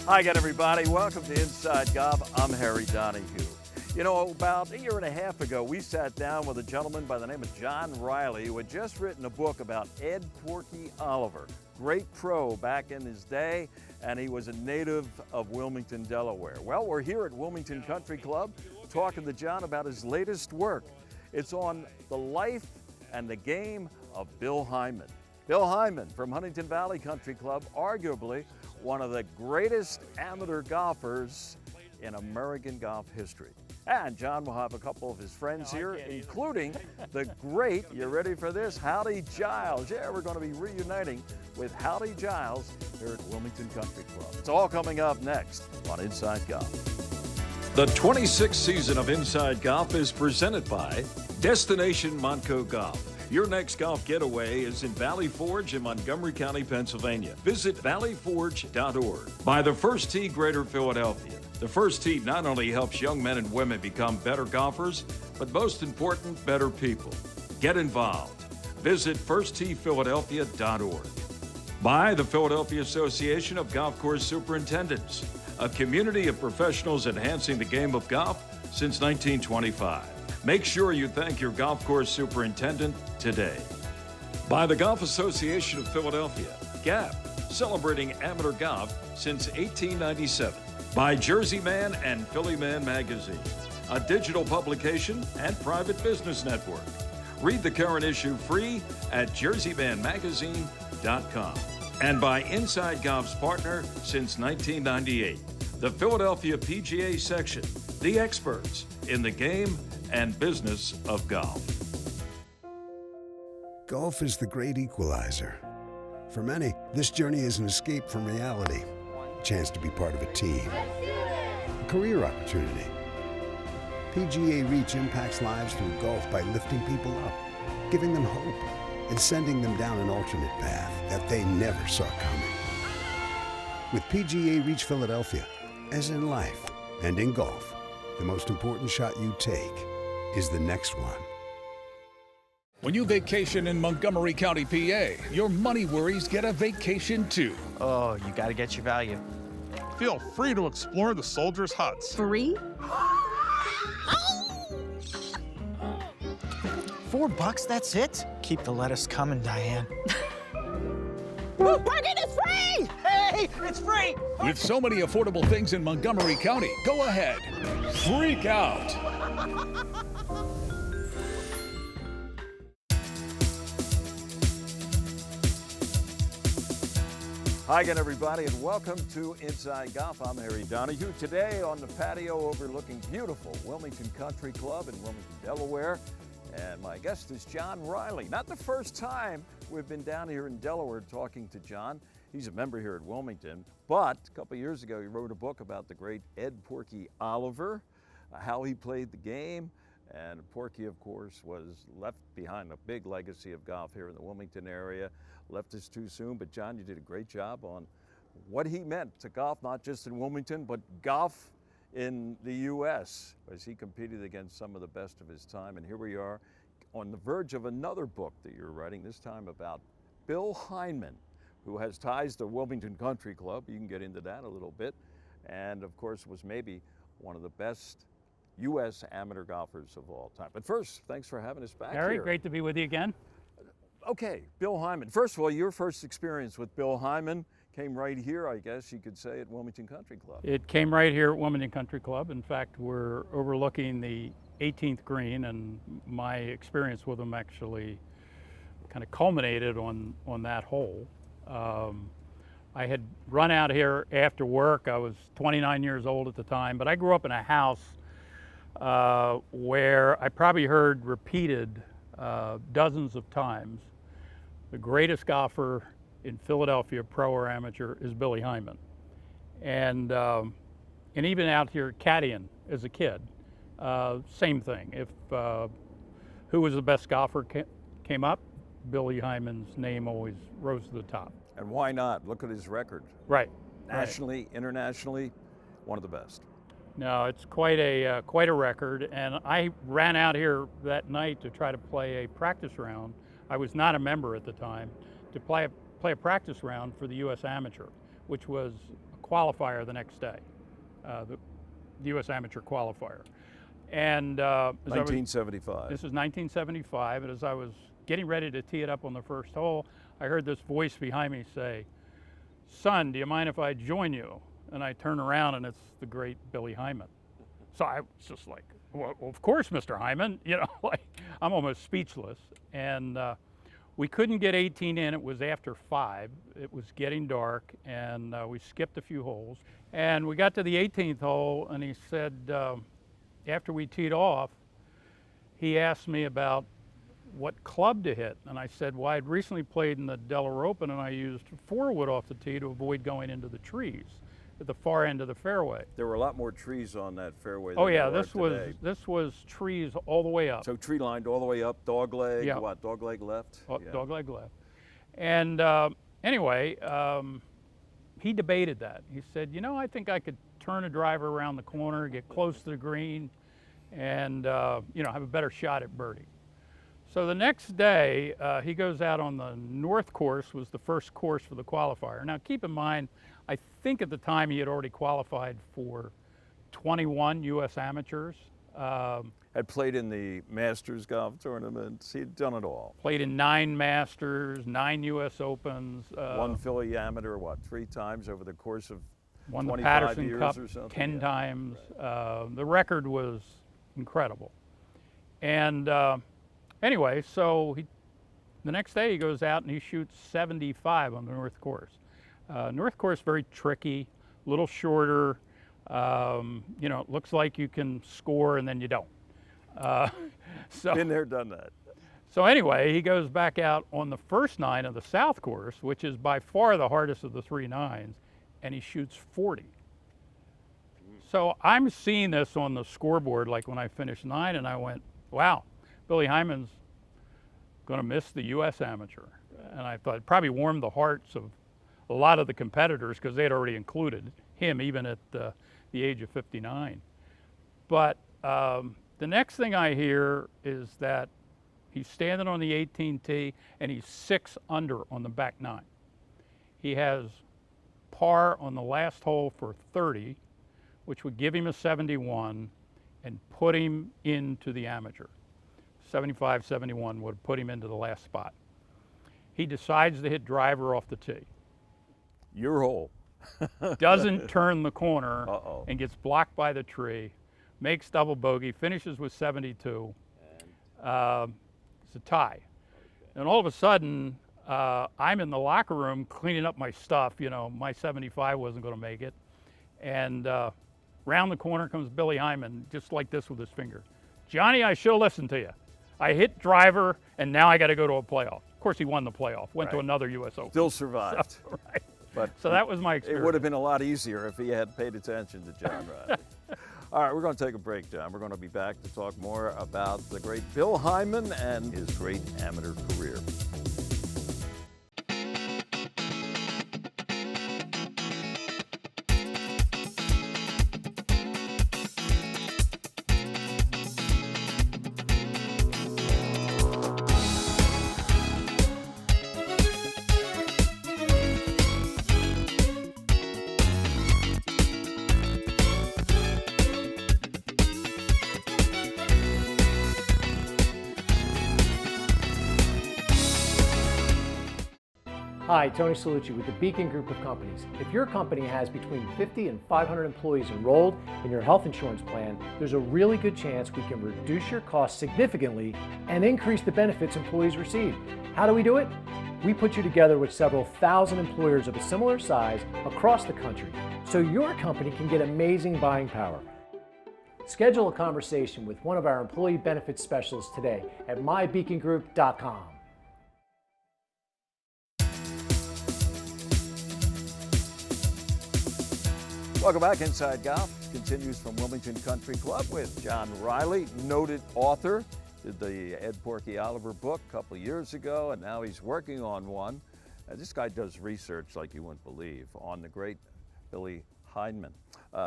Hi again, everybody. Welcome to Inside Golf. I'm Harry Donahue. You know, about a year and a half ago, we sat down with a gentleman by the name of John Riley, who had just written a book about Ed Porky Oliver. Great pro back in his day, and he was a native of Wilmington, Delaware. Well, we're here at Wilmington Country Club talking to John about his latest work. It's on the life and the game of Bill Hyndman. Bill Hyndman from Huntington Valley Country Club, arguably one of the greatest amateur golfers in American golf history. And John will have a couple of his friends here, including the great, you ready for this, Howdy Giles. Yeah, we're going to be reuniting with Howdy Giles here at Wilmington Country Club. It's all coming up next on Inside Golf. The 26th season of Inside Golf is presented by Destination Montco Golf. Your next golf getaway is in Valley Forge in Montgomery County, Pennsylvania. Visit valleyforge.org. By the First Tee Greater Philadelphia. The First Tee not only helps young men and women become better golfers, but most important, better people. Get involved. Visit firstteephiladelphia.org. By the Philadelphia Association of Golf Course Superintendents, a community of professionals enhancing the game of golf since 1925. Make sure you thank your golf course superintendent today. By the Golf Association of Philadelphia, GAP, celebrating amateur golf since 1897. By Jersey Man and Philly Man magazine, a digital publication and private business network. Read the current issue free at jerseymanmagazine.com. And by Inside Golf's partner since 1998, the Philadelphia PGA section, the experts in the game and business of golf. Golf is the great equalizer. For many, this journey is an escape from reality, a chance to be part of a team, a career opportunity. PGA Reach impacts lives through golf by lifting people up, giving them hope, and sending them down an alternate path that they never saw coming. With PGA Reach Philadelphia, as in life and in golf, the most important shot you take is the next one. When you vacation in Montgomery County, PA, your money worries get a vacation too. Oh, you gotta get your value. Feel free to explore the soldiers' huts. Free? $4, that's it? Keep the lettuce coming, Diane. Parking is free! Hey, it's free! With so many affordable things in Montgomery County, go ahead. Freak out. Hi again, everybody, and welcome to Inside Golf. I'm Harry Donahue. Today on the patio overlooking beautiful Wilmington Country Club in Wilmington, Delaware. And my guest is John Riley. Not the first time we've been down here in Delaware talking to John. He's a member here at Wilmington, but a couple years ago he wrote a book about the great Ed Porky Oliver, how he played the game. And Porky, of course, was left behind a big legacy of golf here in the Wilmington area. Left us too soon, but John, you did a great job on what he meant to golf, not just in Wilmington, but golf in the U.S., as he competed against some of the best of his time. And here we are on the verge of another book that you're writing, this time about Bill Hyndman, who has ties to Wilmington Country Club. You can get into that a little bit. And of course, was maybe one of the best U.S. amateur golfers of all time. But first, thanks for having us back Harry, here. great to be with you again. Okay, Bill Hyndman. First of all, your first experience with Bill Hyndman came right here, I guess you could say, at Wilmington Country Club. It came right here at Wilmington Country Club. In fact, we're overlooking the 18th green, and my experience with him actually kind of culminated on that hole. I had run out here after work. I was 29 years old at the time, but I grew up in a house where I probably heard repeated dozens of times, the greatest golfer in Philadelphia, pro or amateur, is Billy Hyndman. And even out here caddying as a kid, same thing. If who was the best golfer came up, Billy Hyndman's name always rose to the top. And why not? Look at his record. Right. Nationally, internationally, one of the best. No, it's quite a record, and I ran out here that night to try to play a practice round. I was not a member at the time, to play a practice round for the U.S. Amateur, which was qualifier the next day, the U.S. Amateur qualifier. And as 1975. this is 1975, and as I was getting ready to tee it up on the first hole, I heard this voice behind me say, "Son, do you mind if I join you?" And I turn around, and it's the great Billy Hyndman. So I was just like, well, of course, Mr. Hyndman, you know, like I'm almost speechless. And we couldn't get 18 in. It was after 5. It was getting dark, and we skipped a few holes. And we got to the 18th hole, and he said, after we teed off, he asked me about what club to hit. And I said, well, I'd recently played in the Delaware Open, and I used 4-wood off the tee to avoid going into the trees at the far end of the fairway. There were a lot more trees on that fairway than Oh yeah, there are today. this was trees all the way up. So tree lined all the way up, dogleg, Yeah. what, dogleg left? Yeah. Dogleg left. And anyway, he debated that. He said, you know, I think I could turn a driver around the corner, get close to the green, and you know, have a better shot at birdie. So the next day, he goes out on the north course, was the first course for the qualifier. Now keep in mind, I think at the time he had already qualified for 21 U.S. amateurs. Had played in the Masters golf tournaments. He'd done it all. Played in 9 Masters, 9 U.S. Opens. Won Philly Amateur, what, 3 times over the course of Won the 25 Patterson years Cup or something? 10 Yeah. times. The record was incredible. And anyway, so the next day he goes out and he shoots 75 on the north course. North course, very tricky, a little shorter. You know, it looks like you can score and then you don't. So, Been there, done that. so anyway, he goes back out on the first 9 of the south course, which is by far the hardest of the 3 9s, and he shoots 40. So I'm seeing this on the scoreboard, like when I finished 9, and I went, wow, Billy Hyndman's going to miss the U.S. Amateur. And I thought it probably warmed the hearts of a lot of the competitors because they had already included him even at the age of 59. But the next thing I hear is that he's standing on the 18 tee and he's 6 under on the back 9. He has par on the last hole for 30, which would give him a 71 and put him into the amateur. 75, 71 would put him into the last spot. He decides to hit driver off the tee. Your hole. Doesn't turn the corner Uh-oh. and gets blocked by the tree, makes double bogey, finishes with 72. It's a tie. And all of a sudden, I'm in the locker room cleaning up my stuff. You know, my 75 wasn't going to make it. And round the corner comes Billy Hyndman, just like this with his finger. Johnny, I should have listened to you. I hit driver, and now I got to go to a playoff. Of course, he won the playoff, went to Right. another U.S. Open. Still survived. So, right. But So that was my it experience. would have been a lot easier if he had paid attention to John Riley. All right, we're going to take a break, John. We're going to be back to talk more about the great Bill Hyndman and his great amateur career. Hi, Tony Salucci with the Beacon Group of Companies. If your company has between 50 and 500 employees enrolled in your health insurance plan, there's a really good chance we can reduce your costs significantly and increase the benefits employees receive. How do we do it? We put you together with several thousand employers of a similar size across the country so your company can get amazing buying power. Schedule a conversation with one of our employee benefits specialists today at mybeacongroup.com. Welcome back. Inside Golf continues from Wilmington Country Club with John Riley, noted author. Did the Ed Porky Oliver book a couple of years ago, and now he's working on one. This guy does research like you wouldn't believe on the great Billy Hyndman.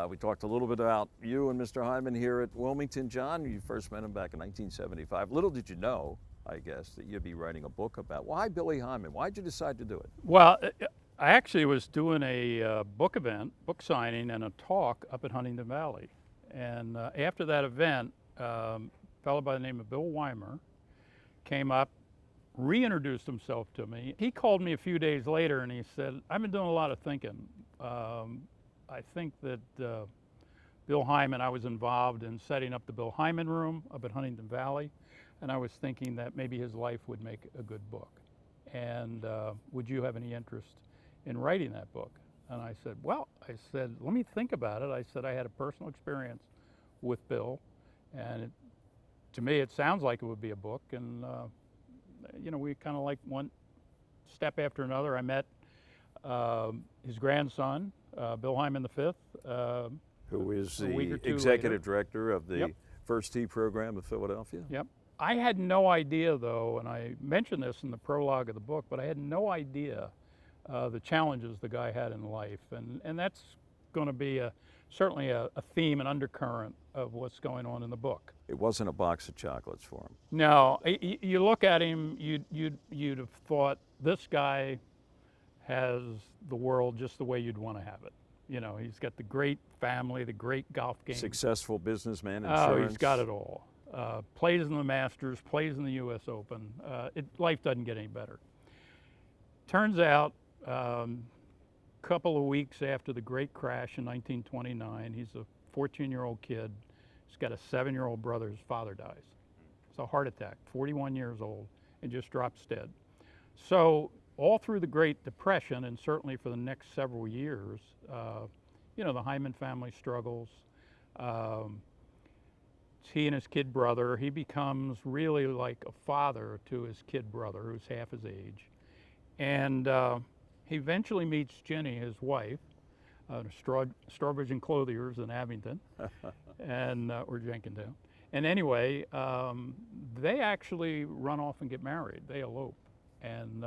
We talked a little bit about you and Mr. Hyndman here at Wilmington, John. You first met him back in 1975. Little did you know, I guess, that you'd be writing a book about. Why Billy Hyndman? Why'd you decide to do it? Well, I actually was doing a book event, book signing, and a talk up at Huntington Valley. And after that event, a fellow by the name of Bill Weimer came up, reintroduced himself to me. He called me a few days later and he said, I've been doing a lot of thinking. I think that Bill Hyndman, I was involved in setting up the Bill Hyndman Room up at Huntington Valley, and I was thinking that maybe his life would make a good book. And would you have any interest in writing that book? And I said, well, let me think about it. I said, I had a personal experience with Bill, and to me, it sounds like it would be a book. And, you know, we kind of like one step after another. I met his grandson, Bill Hyndman V, who is a week or the two executive later. director of the Yep. First Tee program of Philadelphia. Yep. I had no idea, though, and I mentioned this in the prologue of the book, but I had no idea the challenges the guy had in life. And that's going to be certainly a theme and undercurrent of what's going on in the book. It wasn't a box of chocolates for him. No, you look at him, you'd have thought this guy has the world just the way you'd want to have it. You know, he's got the great family, the great golf game. Successful businessman, Oh, insurance. he's got it all. Plays in the Masters, plays in the U.S. Open. Life doesn't get any better. Turns out, couple of weeks after the great crash in 1929, he's a 14-year-old kid. He's got a 7-year-old brother. His father dies. It's a heart attack, 41 years old, and just drops dead. So all through the Great Depression, and certainly for the next several years, you know, the Hyndman family struggles. He and his kid brother, he becomes really like a father to his kid brother, who's half his age. And he eventually meets Jenny, his wife, Strawbridge and Clothiers in Abington, and or Jenkintown. And anyway, they actually run off and get married. They elope. And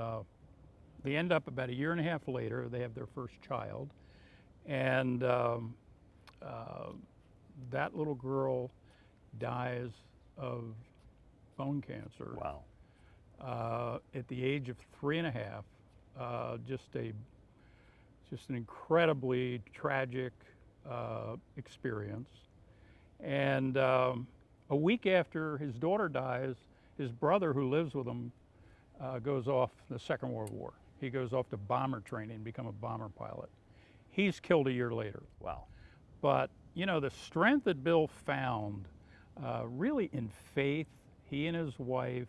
they end up about a year and a half later, they have their first child. And that little girl dies of bone cancer. Wow. At the age of 3.5. Just an incredibly tragic experience. And a week after his daughter dies, his brother, who lives with him, goes off the Second World War. He goes off to bomber training, become a bomber pilot. He's killed a year later. Wow. But, you know, the strength that Bill found really in faith, he and his wife,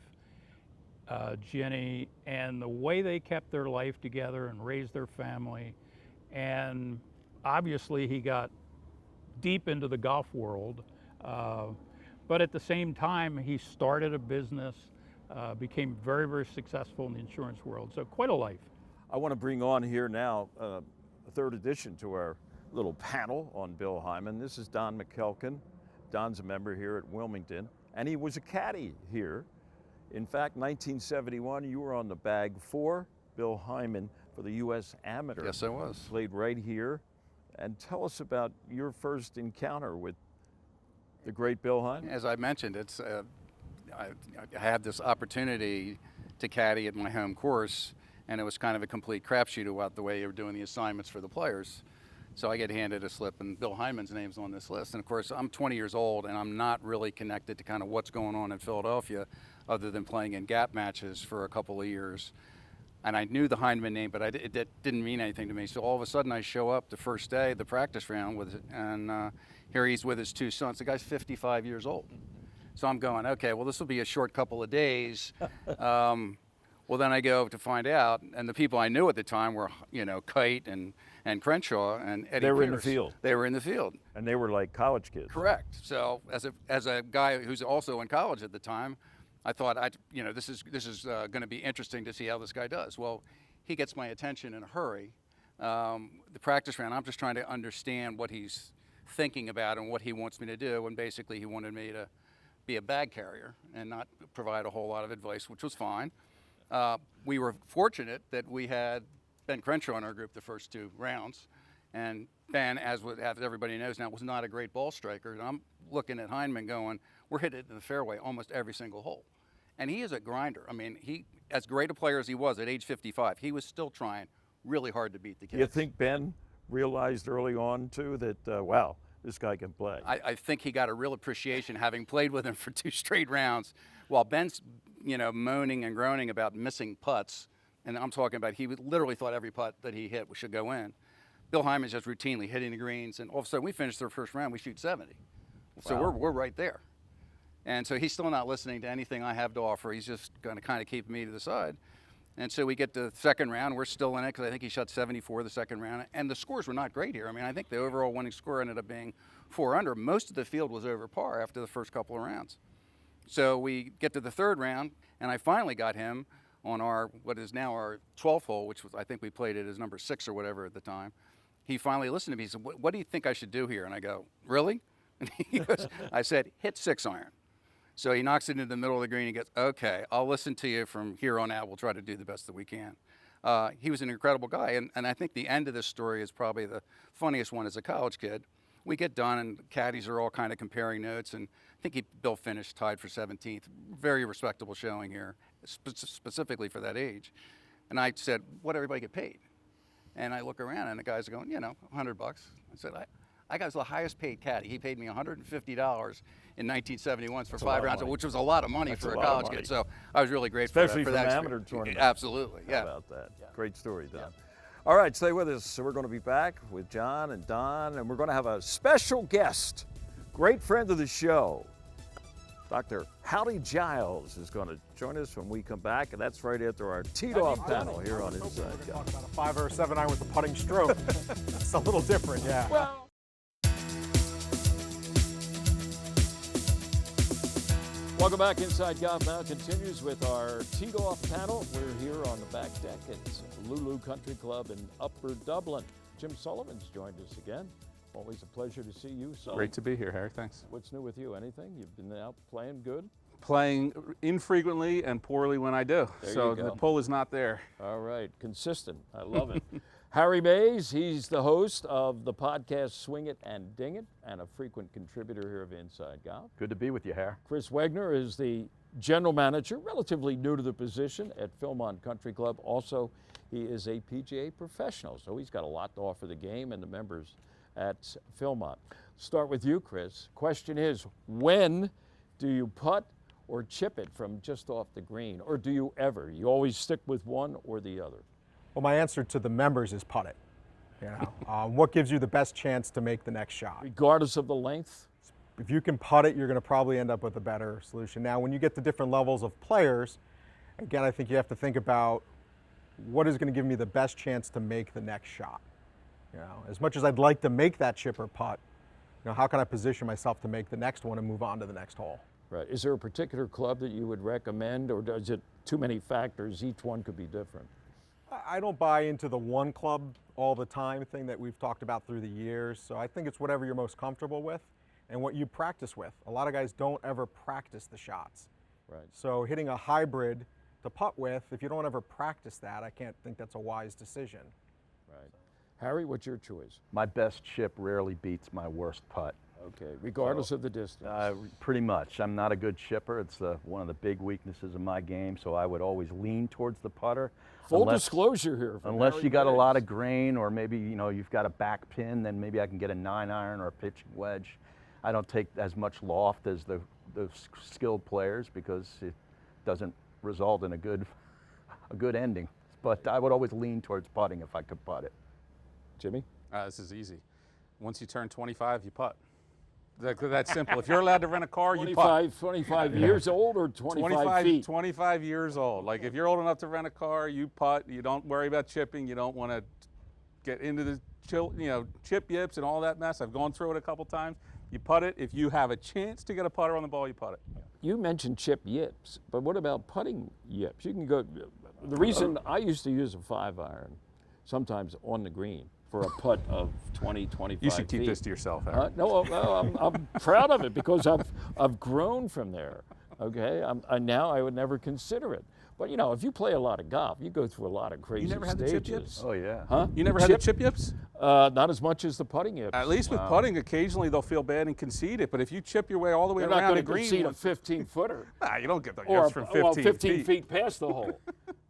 Jenny, and the way they kept their life together and raised their family. And obviously he got deep into the golf world, but at the same time he started a business, became very, very successful in the insurance world. So quite a life. I want to bring on here now a third addition to our little panel on Bill Hyndman. This is Don McKelkin. Don's a member here at Wilmington, and he was a caddy here. In fact, 1971, you were on the bag for Bill Hyndman for the U.S. Amateur. Yes, I was. Played right here. And tell us about your first encounter with the great Bill Hyndman. As I mentioned, it's I had this opportunity to caddy at my home course, and it was kind of a complete crapshoot about the way they were doing the assignments for the players. So I get handed a slip, and Bill Hyndman's name's on this list. And of course, I'm 20 years old, and I'm not really connected to kind of what's going on in Philadelphia, other than playing in gap matches for a couple of years. And I knew the Hyndman name, but it didn't mean anything to me. So all of a sudden, I show up the first day, the practice round, and here he's with his two sons. The guy's 55 years old. So I'm going, okay, well, this will be a short couple of days. Well, then I go to find out, and the people I knew at the time were, you know, Kite and Crenshaw and Eddie They were in the Pierce. field. They were in the field. And they were like college kids. Correct. So as a guy who's also in college at the time, I thought, this is going to be interesting to see how this guy does. Well, he gets my attention in a hurry. The practice round, I'm just trying to understand what he's thinking about and what he wants me to do, and basically he wanted me to be a bag carrier and not provide a whole lot of advice, which was fine. We were fortunate that we had Ben Crenshaw in our group the first two rounds, and Ben, as everybody knows now, was not a great ball striker. And I'm looking at Hyndman going, we're hitting it in the fairway almost every single hole. And he is a grinder. I mean, he, as great a player as he was at age 55, he was still trying really hard to beat the kids. You think Ben realized early on too that wow, this guy can play? I think he got a real appreciation having played with him for 2 straight rounds. While Ben's, moaning and groaning about missing putts, and I'm talking about he literally thought every putt that he hit should go in. Bill Hyndman's just routinely hitting the greens, and all of a sudden we finished their first round, we shoot 70. So we're right there. And so he's still not listening to anything I have to offer. He's just going to kind of keep me to the side. And so we get to the second round. We're still in it because I think he shot 74 the second round. And the scores were not great here. I mean, I think the overall winning score ended up being 4 under. Most of the field was over par after the first couple of rounds. So we get to the third round, and I finally got him on what is now our 12th hole, which was, I think we played it as number 6 or whatever at the time. He finally listened to me. He said, what do you think I should do here? And I go, really? And he goes, I said, hit 6-iron. So he knocks it into the middle of the green. He goes, okay, I'll listen to you from here on out. We'll try to do the best that we can. He was an incredible guy. And I think the end of this story is probably the funniest one as a college kid. We get done, and caddies are all kind of comparing notes. And I think Bill finished tied for 17th. Very respectable showing here, specifically for that age. And I said, what everybody get paid? And I look around, and the guys are going, $100. I said, I got the highest paid caddy. He paid me $150 in 1971 for 5 rounds, which was a lot of money for a college kid. So I was really grateful Especially for that. Especially for an amateur tournament. Absolutely, yeah. How about that? Yeah. Great story, Don. Yeah. All right, stay with us. So we're going to be back with John and Don, and we're going to have a special guest, great friend of the show. Dr. Howdy Giles is going to join us when we come back, and that's right after our teed-off panel here on Inside Golf. Talk about a 5 or 7-iron with a putting stroke. It's a little different, yeah. Well, welcome back. Inside Golf now continues with our teed-off panel. We're here on the back deck at Lulu Country Club in Upper Dublin. Jim Sullivan's joined us again. Always a pleasure to see you. So great to be here, Harry. Thanks. What's new with you? Anything? You've been out playing good? Playing infrequently and poorly when I do. So the pull is not there. All right. Consistent. I love it. Harry Mays, he's the host of the podcast Swing It and Ding It and a frequent contributor here of Inside Golf. Good to be with you, Harry. Chris Wegner is the general manager, relatively new to the position at Philmont Country Club. Also, he is a PGA professional, so he's got a lot to offer the game and the members at Philmont. Start with you, Chris. Question is, when do you putt or chip it from just off the green, or do you ever? You always stick with one or the other? Well, my answer to the members is putt it. What gives you the best chance to make the next shot? Regardless of the length? If you can putt it, you're going to probably end up with a better solution. Now, when you get to different levels of players, again, I think you have to think about what is going to give me the best chance to make the next shot. As much as I'd like to make that chip or putt, how can I position myself to make the next one and move on to the next hole? Right. Is there a particular club that you would recommend, or is it too many factors? Each one could be different. I don't buy into the one club all the time thing that we've talked about through the years. So I think it's whatever you're most comfortable with and what you practice with. A lot of guys don't ever practice the shots. Right. So hitting a hybrid to putt with, if you don't ever practice that, I can't think that's a wise decision. Right. Harry, what's your choice? My best chip rarely beats my worst putt. Okay, regardless of the distance. Pretty much. I'm not a good chipper. It's one of the big weaknesses of my game, so I would always lean towards the putter. Full disclosure here. Unless you got a lot of grain, or maybe you've got a back pin, then maybe I can get a 9-iron or a pitching wedge. I don't take as much loft as the skilled players because it doesn't result in a good ending. But I would always lean towards putting if I could putt it. Jimmy? This is easy. Once you turn 25, you putt. That's simple. If you're allowed to rent a car, you putt. 25 years old or 25 feet? 25 years old. Like if you're old enough to rent a car, you putt. You don't worry about chipping. You don't want to get into the chip yips and all that mess. I've gone through it a couple times. You putt it. If you have a chance to get a putter on the ball, you putt it. You mentioned chip yips, but what about putting yips? You can go. The reason I used to use a 5-iron, sometimes on the green, for a putt of 20, 25 feet. You should keep this to yourself, Harry. No, I'm proud of it because I've grown from there. Okay, now I would never consider it. But if you play a lot of golf, you go through a lot of crazy stages. You never had the chip yips? Oh yeah. Huh? You never had the chip yips? Not as much as the putting yips. At least with putting, occasionally they'll feel bad and concede it. But if you chip your way all the way around the green, you're not going to concede a 15-footer. Nah, you don't get the yips from 15 feet. 15 feet past the hole.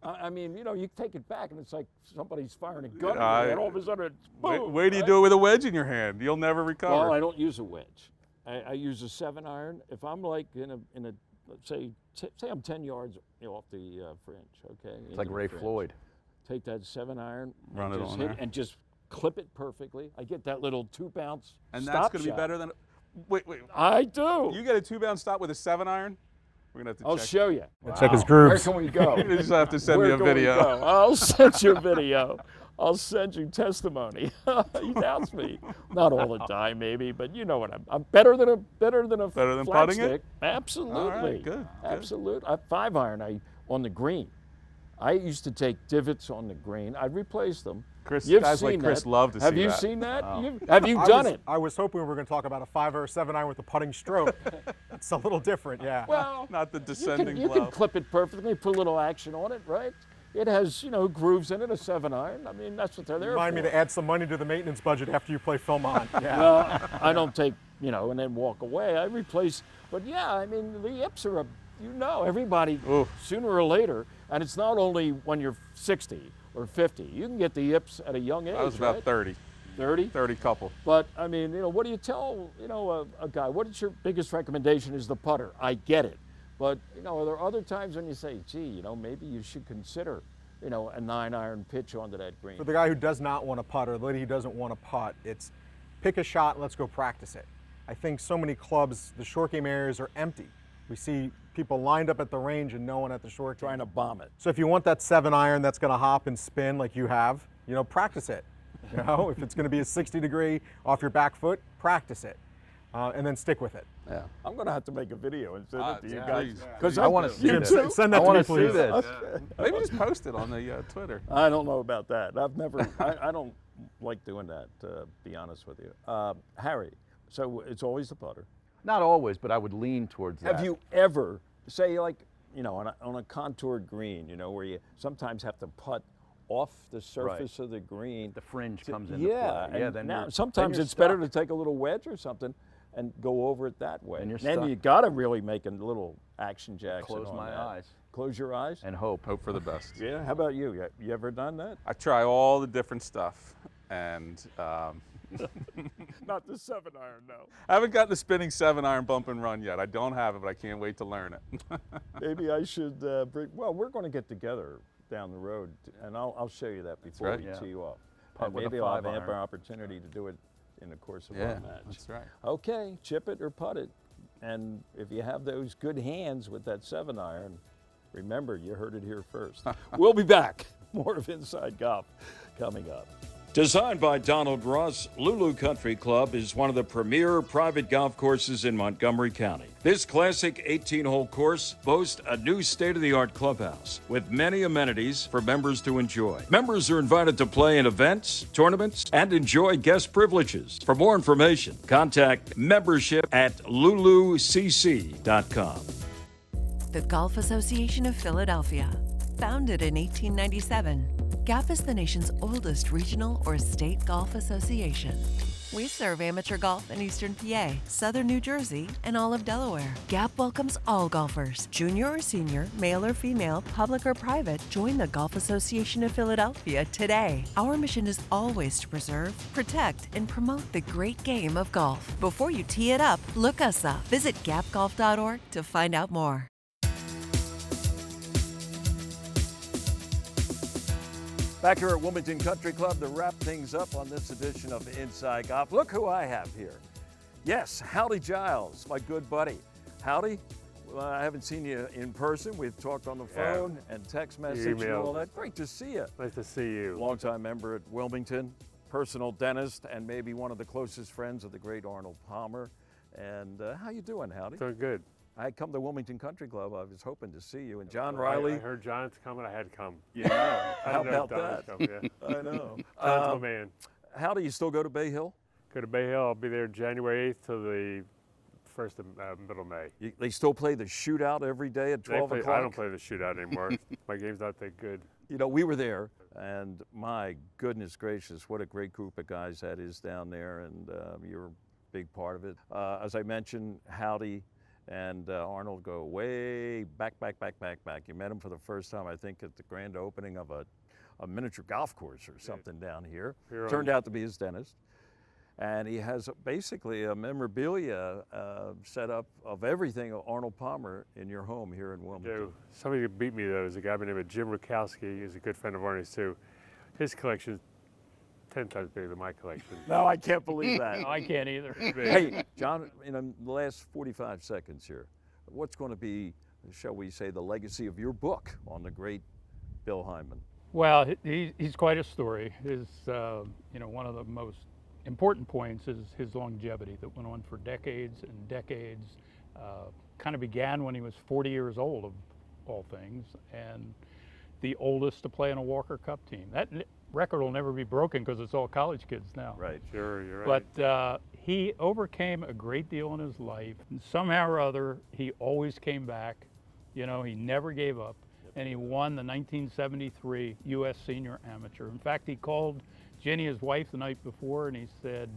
I mean, you know, you take it back and it's like somebody's firing a gun at you, and all of a sudden it's boom. Wait do you do it with a wedge in your hand? You'll never recover. Well, I don't use a wedge. I use a 7-iron. If I'm like in a let's say I'm 10 yards off the fringe, okay? It's like Ray Floyd. Take that 7-iron, Run it on hit there. and just clip it perfectly. I get that little 2-bounce And stop that's going to be shot. better than. Wait. I do. You get a 2-bounce stop with a 7-iron? We're going to have to I'll check. show you. Check his grooves. Where can we go? You just have to send me Where a can we video. go? I'll send you a video. I'll send you testimony. He doubts me. Not all the time, maybe, but you know what I'm better than a Better than flat putting it? stick. Absolutely. All right, good. Absolutely. 5-iron on the green. I used to take divots on the green. I'd replace them. Chris, You've guys seen like Chris that. love to Have see you that. seen that? Oh. Have you done it? I was hoping we were going to talk about a 5 or 7-iron with a putting stroke. It's a little different, yeah. Well, Not the descending you blow. can clip it perfectly, put a little action on it, right? It has, you know, grooves in it, a 7-iron. I mean, that's what they're there Remind for. me to add some money to the maintenance budget after you play film on. Yeah. Well, I don't take, you know, and then walk away. I replace, but yeah, I mean, the yips are everybody sooner or later, and it's not only when you're 60 or 50. You can get the yips at a young age. I was about right? 30. 30? 30 couple. But I mean, you know, what do you tell, you know, a guy? What is your biggest recommendation? Is the putter? I get it, but you know, are there other times when you say, gee, you know, maybe you should consider, you know, a 9-iron pitch onto that green? For the guy who does not want to putt or the lady who doesn't want to putt, it's pick a shot and let's go practice it. I think so many clubs, the short game areas are empty. We see people lined up at the range and no one at the short game. Trying to bomb it. So if you want that 7-iron that's going to hop and spin like you have, you know, practice it. You know, if it's going to be a 60-degree off your back foot, practice it, and then stick with it. Yeah, I'm going to have to make a video and send it to you yeah, guys. please. Because I want to see this. Send that I to want me, to see please. this. Maybe just post it on the Twitter. I don't know about that. I've never. I don't like doing that. To be honest with you, Harry. So it's always the putter. Not always, but I would lean towards that. Have you ever, say, like, you know, on a contoured green, you know, where you sometimes have to putt off the surface of the green? The fringe comes into yeah, play. Yeah, and then now you're, sometimes then you're it's better stuck. to take a little wedge or something and go over it that way. And you're then stuck. you got to really make a little action jackson. Close on my that. eyes. Close your eyes. And hope. Hope for the best. Yeah. How about you? You ever done that? I try all the different stuff, and Not the 7-iron, no. I haven't got the spinning 7-iron bump and run yet. I don't have it, but I can't wait to learn it. Maybe I should bring. Well, we're going to get together down the road, and I'll show you that before right. we Yeah. tee you off. Putt And with a maybe I'll have 5-iron. ample opportunity to do it in the course of Yeah, our match. that's right. Okay, chip it or putt it, and if you have those good hands with that 7-iron, remember you heard it here first. We'll be back. More of Inside Golf coming up. Designed by Donald Ross, Lulu Country Club is one of the premier private golf courses in Montgomery County. This classic 18-hole course boasts a new state-of-the-art clubhouse with many amenities for members to enjoy. Members are invited to play in events, tournaments, and enjoy guest privileges. For more information, contact membership at lulucc.com. The Golf Association of Philadelphia. Founded in 1897, GAP is the nation's oldest regional or state golf association. We serve amateur golf in Eastern PA, Southern New Jersey, and all of Delaware. GAP welcomes all golfers, junior or senior, male or female, public or private. Join the Golf Association of Philadelphia today. Our mission is always to preserve, protect, and promote the great game of golf. Before you tee it up, look us up. Visit gapgolf.org to find out more. Back here at Wilmington Country Club to wrap things up on this edition of Inside Golf. Look who I have here. Yes, Howdy Giles, my good buddy. Howdy, well, I haven't seen you in person. We've talked on the phone and text message and all that. Great to see you. Nice to see you. Longtime member at Wilmington, personal dentist, and maybe one of the closest friends of the great Arnold Palmer. And how you doing, Howdy? Doing good. I come to Wilmington Country Club. I was hoping to see you. And John Riley. I heard John's coming. I had to come. Yeah. I How didn't know about Don was that? coming, yeah. I know. John's my man. How do you still go to Bay Hill? Go to Bay Hill. I'll be there January 8th till the 1st of middle of May. They still play the shootout every day at 12 o'clock? I don't play the shootout anymore. My game's not that good. You know, we were there, and my goodness gracious, what a great group of guys that is down there, and you're a big part of it. As I mentioned, Howdy and Arnold go way back. You met him for the first time, I think, at the grand opening of a miniature golf course or something down here. Turned out to be his dentist. And he has basically a memorabilia set up of everything of Arnold Palmer in your home here in Wilmington. Somebody who beat me, though, is a guy by the name of Jim Rukowski. He's a good friend of Arnie's, too. His collection is 10 times bigger than my collection. No, I can't believe that. No, I can't either. Hey, John, in the last 45 seconds here, what's going to be, shall we say, the legacy of your book on the great Bill Hyndman? Well, he's quite a story. One of the most important points is his longevity that went on for decades and decades. Kind of began when he was 40 years old, of all things, and the oldest to play in a Walker Cup team. That record will never be broken because it's all college kids now. Right. Sure, you're right. But he overcame a great deal in his life. And somehow or other, he always came back. He never gave up. And he won the 1973 U.S. Senior Amateur. In fact, he called Jenny, his wife, the night before, and he said,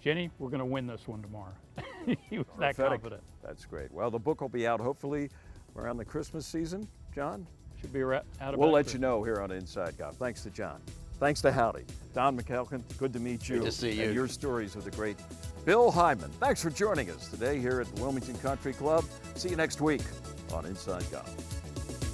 Jenny, we're going to win this one tomorrow. He was that confident. That's great. Well, the book will be out hopefully around the Christmas season, John? Should be out of We'll let you know here on Inside Golf. Thanks to John. Thanks to Howdy. Don McElkin, good to meet you. Good to see you. And your stories with the great Bill Hyndman. Thanks for joining us today here at the Wilmington Country Club. See you next week on Inside Golf.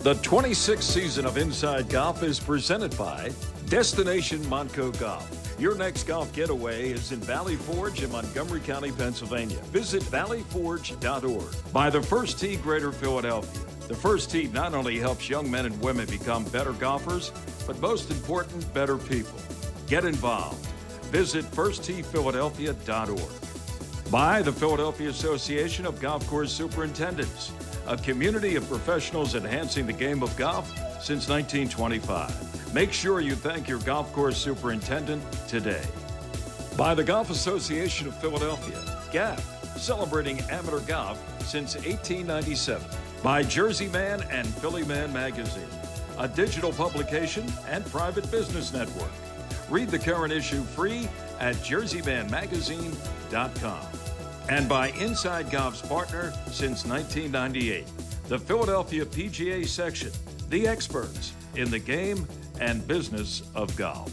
The 26th season of Inside Golf is presented by Destination Monco Golf. Your next golf getaway is in Valley Forge in Montgomery County, Pennsylvania. Visit valleyforge.org. By the First Tee Greater Philadelphia. The First Tee not only helps young men and women become better golfers, but most important, better people. Get involved. Visit firstteephiladelphia.org. By the Philadelphia Association of Golf Course Superintendents, a community of professionals enhancing the game of golf since 1925. Make sure you thank your golf course superintendent today. By the Golf Association of Philadelphia, GAP, celebrating amateur golf since 1897. By Jersey Man and Philly Man Magazine, a digital publication and private business network. Read the current issue free at jerseymanmagazine.com. And by Inside Golf's partner since 1998, the Philadelphia PGA Section, the experts in the game and business of golf.